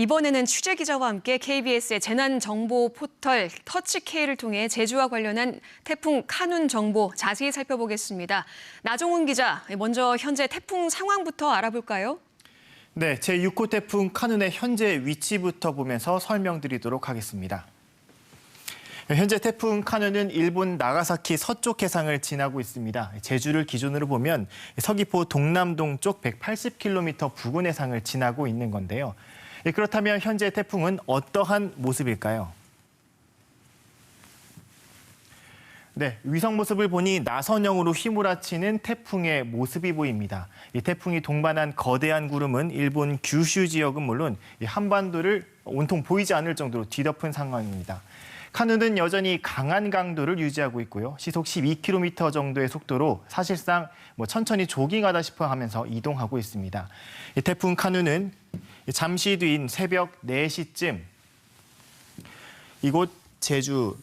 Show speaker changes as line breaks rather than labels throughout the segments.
이번에는 취재 기자와 함께 KBS의 재난 정보 포털 터치K를 통해 제주와 관련한 태풍 카눈 정보 자세히 살펴보겠습니다. 나종훈 기자, 먼저 현재 태풍 상황부터 알아볼까요?
네, 제6호 태풍 카눈의 현재 위치부터 보면서 설명드리도록 하겠습니다. 현재 태풍 카눈은 일본 나가사키 서쪽 해상을 지나고 있습니다. 제주를 기준으로 보면 서귀포 동남동쪽 180km 부근 해상을 지나고 있는 건데요. 그렇다면 현재 태풍은 어떠한 모습일까요? 네, 위성 모습을 보니 나선형으로 휘몰아치는 태풍의 모습이 보입니다. 이 태풍이 동반한 거대한 구름은 일본 규슈 지역은 물론 한반도를 온통 보이지 않을 정도로 뒤덮은 상황입니다. 카눈은 여전히 강한 강도를 유지하고 있고요. 시속 12km 정도의 속도로 사실상 천천히 조깅하다 싶어 하면서 이동하고 있습니다. 이 태풍 카눈은 잠시 뒤인 새벽 4시쯤 이곳 제주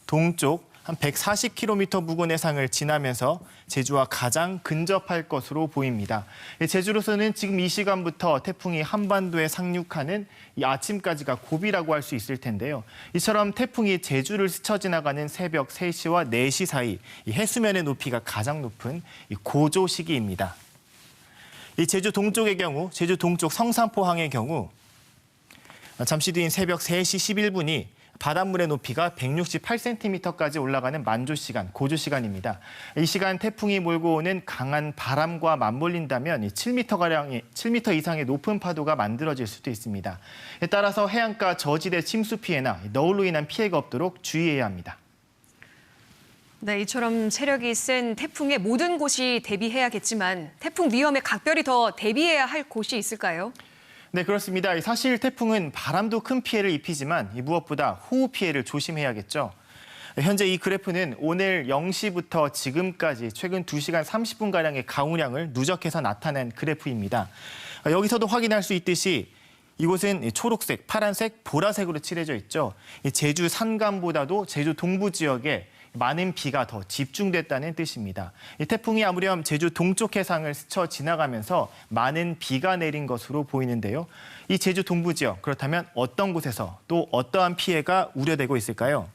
동쪽 한 140km 부근 해상을 지나면서 제주와 가장 근접할 것으로 보입니다. 제주로서는 지금 이 시간부터 태풍이 한반도에 상륙하는 이 아침까지가 고비라고 할 수 있을 텐데요. 이처럼 태풍이 제주를 스쳐 지나가는 새벽 3시와 4시 사이 이 해수면의 높이가 가장 높은 이 고조 시기입니다. 이 제주 동쪽의 경우, 제주 동쪽 성산포항의 경우 잠시 뒤인 새벽 3시 11분이 바닷물의 높이가 168cm까지 올라가는 만조 시간, 고조 시간입니다. 이 시간 태풍이 몰고 오는 강한 바람과 맞물린다면 7m 이상의 높은 파도가 만들어질 수도 있습니다. 따라서 해안가 저지대 침수 피해나 너울로 인한 피해가 없도록 주의해야 합니다.
네, 이처럼 세력이 센 태풍에 모든 곳이 대비해야겠지만 태풍 위험에 각별히 더 대비해야 할 곳이 있을까요?
네, 그렇습니다. 사실 태풍은 바람도 큰 피해를 입히지만 무엇보다 호우 피해를 조심해야겠죠. 현재 이 그래프는 오늘 0시부터 지금까지 최근 2시간 30분가량의 강우량을 누적해서 나타낸 그래프입니다. 여기서도 확인할 수 있듯이 이곳은 초록색, 파란색, 보라색으로 칠해져 있죠. 제주 산간보다도 제주 동부 지역에 많은 비가 더 집중됐다는 뜻입니다. 이 태풍이 아무렴 제주 동쪽 해상을 스쳐 지나가면서 많은 비가 내린 것으로 보이는데요. 이 제주 동부 지역, 그렇다면 어떤 곳에서 또 어떠한 피해가 우려되고 있을까요?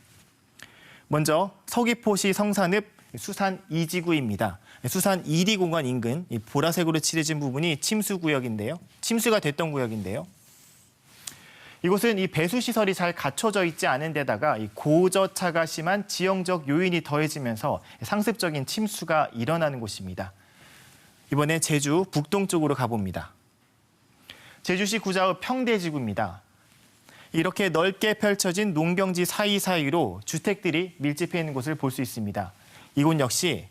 먼저 서귀포시 성산읍 수산 2지구입니다. 수산 1리 공원 인근 이 보라색으로 칠해진 부분이 침수구역인데요. 침수가 됐던 구역인데요. 이곳은 이 배수시설이 잘 갖춰져 있지 않은 데다가 이 고저차가 심한 지형적 요인이 더해지면서 상습적인 침수가 일어나는 곳입니다. 이번에 제주 북동쪽으로 가봅니다. 제주시 구자읍 평대지구입니다. 이렇게 넓게 펼쳐진 농경지 사이사이로 주택들이 밀집해 있는 곳을 볼 수 있습니다. 이곳 역시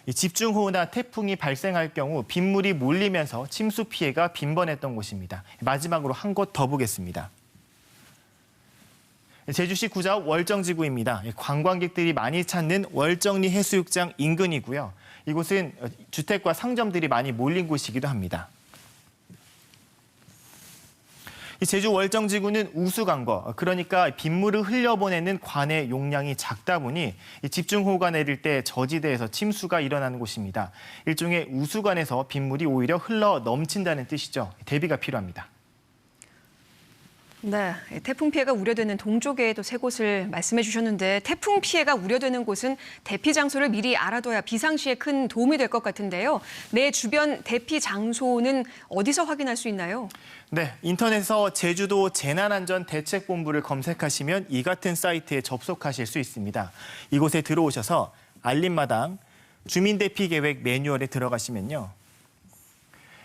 집중호우나 태풍이 발생할 경우 빗물이 몰리면서 침수 피해가 빈번했던 곳입니다. 마지막으로 한 곳 더 보겠습니다. 제주시 구자읍 월정지구입니다. 관광객들이 많이 찾는 월정리 해수욕장 인근이고요. 이곳은 주택과 상점들이 많이 몰린 곳이기도 합니다. 제주 월정지구는 우수관거, 그러니까 빗물을 흘려보내는 관의 용량이 작다 보니 집중호우가 내릴 때 저지대에서 침수가 일어나는 곳입니다. 일종의 우수관에서 빗물이 오히려 흘러 넘친다는 뜻이죠. 대비가 필요합니다.
네, 태풍 피해가 우려되는 동쪽에도 3곳을 말씀해 주셨는데 태풍 피해가 우려되는 곳은 대피 장소를 미리 알아둬야 비상시에 큰 도움이 될 것 같은데요. 내 주변 대피 장소는 어디서 확인할 수 있나요?
네, 인터넷에서 제주도 재난안전대책본부를 검색하시면 이 같은 사이트에 접속하실 수 있습니다. 이곳에 들어오셔서 알림마당 주민대피계획 매뉴얼에 들어가시면요.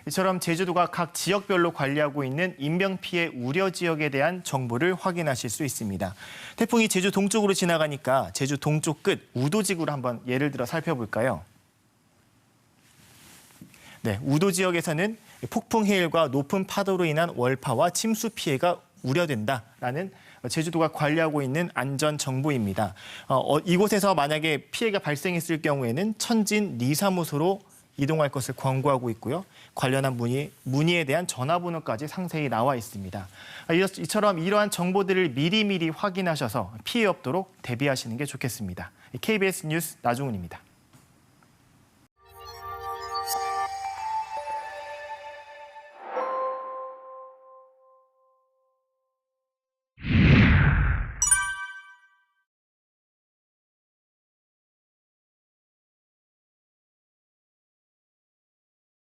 이처럼 제주도가 각 지역별로 관리하고 있는 인명피해 우려 지역에 대한 정보를 확인하실 수 있습니다. 태풍이 제주 동쪽으로 지나가니까 제주 동쪽 끝 우도지구를 한번 예를 들어 살펴볼까요? 네, 우도 지역에서는 폭풍 해일과 높은 파도로 인한 월파와 침수 피해가 우려된다라는 제주도가 관리하고 있는 안전 정보입니다. 이곳에서 만약에 피해가 발생했을 경우에는 천진 리사무소로 이동할 것을 권고하고 있고요. 관련한 문의에 대한 전화번호까지 상세히 나와 있습니다. 이처럼 이러한 정보들을 미리미리 확인하셔서 피해 없도록 대비하시는 게 좋겠습니다. KBS 뉴스 나종훈입니다.